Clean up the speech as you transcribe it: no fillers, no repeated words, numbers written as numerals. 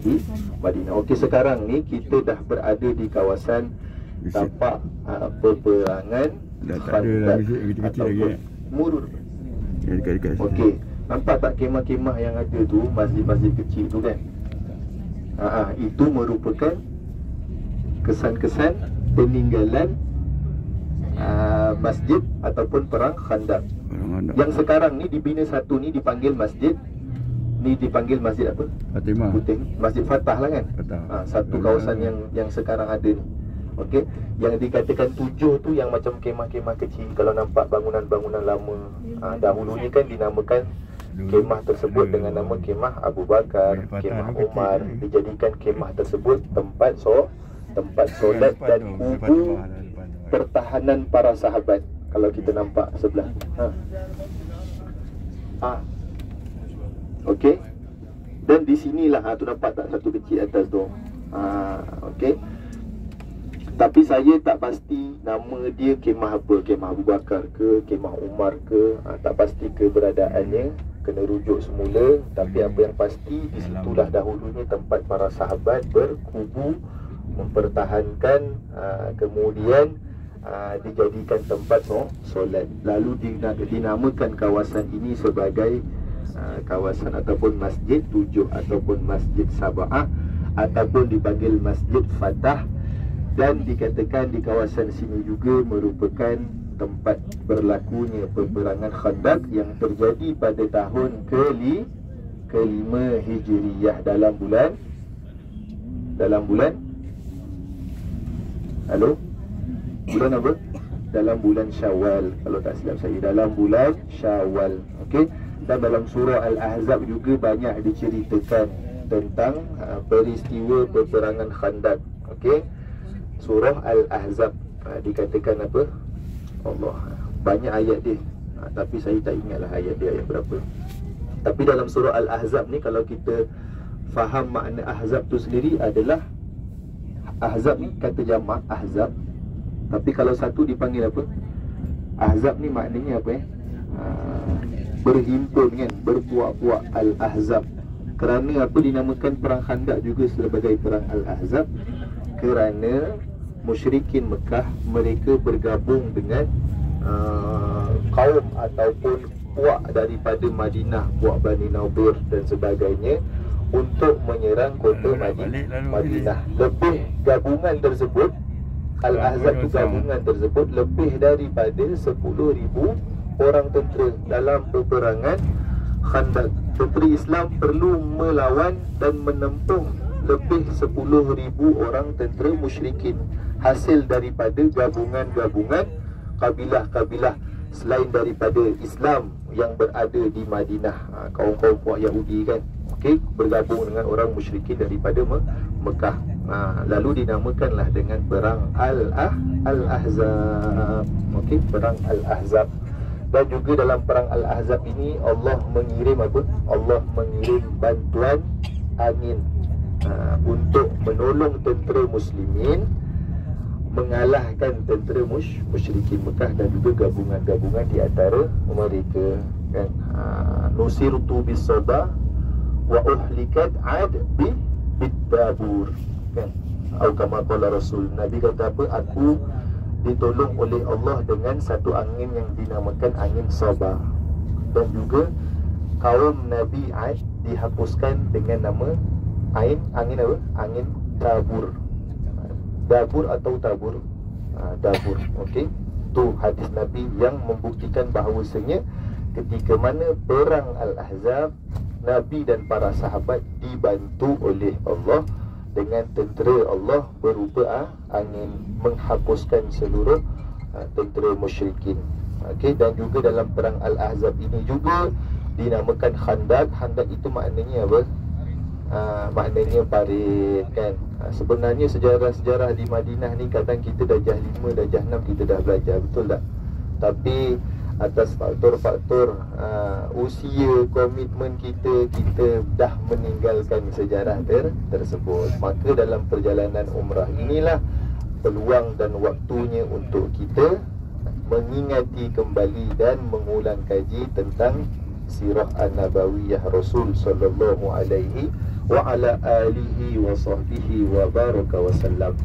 di Madinah. Okey, sekarang ni kita dah berada di kawasan tapak peperangan Dah tak ada lah masjid kecil-kecil lagi. Murur. Dekat-dekat sini. Okey, nampak tak kemah-kemah yang ada tu, masjid-masjid kecil tu kan? Itu merupakan kesan-kesan peninggalan masjid ataupun perang Khandaq. Yang sekarang ni dibina satu ni dipanggil masjid, ni dipanggil masjid apa? Fatimah. Putih. Masjid Fatah lah kan? Fatah. Satu kawasan yang sekarang ada ni. Okey, yang dikatakan 7 tu yang macam kemah-kemah kecil. Kalau nampak bangunan-bangunan lama, dahulunya kan dinamakan kemah tersebut dengan nama kemah Abu Bakar, kemah Umar. Dijadikan kemah tersebut tempat solat dan kubu pertahanan para sahabat. Kalau kita nampak sebelah okey. Dan di sinilah tu nampak tak satu kecil atas tu. Okey. Tapi saya tak pasti nama dia kemah apa, kemah Abu Bakar ke, kemah Umar ke, tak pasti keberadaannya, kena rujuk semula. Tapi apa yang pasti, di situlah dahulunya tempat para sahabat berkubu, mempertahankan, kemudian dijadikan tempat solat. Lalu dinamakan kawasan ini sebagai kawasan ataupun Masjid 7 ataupun Masjid Sab'ah ataupun dipanggil Masjid Fatah. Dan dikatakan di kawasan sini juga merupakan tempat berlakunya peperangan Khandaq yang terjadi pada tahun ke-5 Hijriyah dalam bulan halo? Bulan apa? Dalam bulan Syawal, kalau tak silap saya, dalam bulan Syawal. Okey. Dan dalam surah Al-Ahzab juga banyak diceritakan tentang peristiwa peperangan Khandaq. Okey. Surah Al-Ahzab dikatakan apa? Allah, banyak ayat dia, tapi saya tak ingatlah ayat dia ayat berapa. Tapi dalam surah Al-Ahzab ni, kalau kita faham makna Ahzab tu sendiri adalah, Ahzab ni kata jamak Ahzab, tapi kalau satu dipanggil apa? Ahzab ni maknanya apa berhimpun kan, berpuak-puak. Al-Ahzab. Kerana apa dinamakan perang Khandaq juga sebagai perang Al-Ahzab? Kerana musyrikin Mekah mereka bergabung dengan kaum ataupun puak daripada Madinah, puak Bani Nadir dan sebagainya, untuk menyerang kota Madinah. Lebih gabungan tersebut, Al-Ahzab tu gabungan tersebut lebih daripada 10,000 orang tentera dalam peperangan Khandaq. Tentera Islam perlu melawan dan menempung lebih 10,000 orang tentera musyrikin, hasil daripada gabungan-gabungan kabilah-kabilah selain daripada Islam yang berada di Madinah, kaum-kaum puak Yahudi kan, okey, bergabung dengan orang musyrikin daripada Mekah. Lalu dinamakanlah dengan perang Al-Ahzab. Okey, perang Al-Ahzab. Dan juga dalam perang Al-Ahzab ini Allah mengirim apa? Allah mengirim bantuan angin untuk menolong tentera muslimin mengalahkan tentera musyrikin Mekah dan juga gabungan-gabungan di antara mereka kan. Nusirtu bis-sabah wa uhlikat ad bid-dabur kan. Atau kama qala Rasul, Nabi kata apa? Aku ditolong oleh Allah dengan satu angin yang dinamakan angin Sabah. Dan juga kaum Nabi Ad dihapuskan dengan nama angin apa? Angin Dabur. Dabur atau tabur, Dabur. Okey. Tu hadis Nabi yang membuktikan bahawasanya ketika mana perang Al-Ahzab, Nabi dan para sahabat dibantu oleh Allah dengan tentera Allah berupa angin, menghapuskan seluruh tentera musyrikin. Okey. Dan juga dalam perang Al-Ahzab ini juga dinamakan Khandaq. Khandaq itu maknanya apa? Maknanya parit kan. Sebenarnya sejarah-sejarah di Madinah ni kadang kita darjah 5, darjah 6 kita dah belajar, betul tak? Tapi atas faktor-faktor usia, komitmen kita dah meninggalkan sejarah tersebut. Maka dalam perjalanan umrah inilah peluang dan waktunya untuk kita mengingati kembali dan mengulang kaji tentang sirah an-nabawiyah Rasul sallallahu alaihi wa ala alihi wa sahbihi wa baraka wa sallam.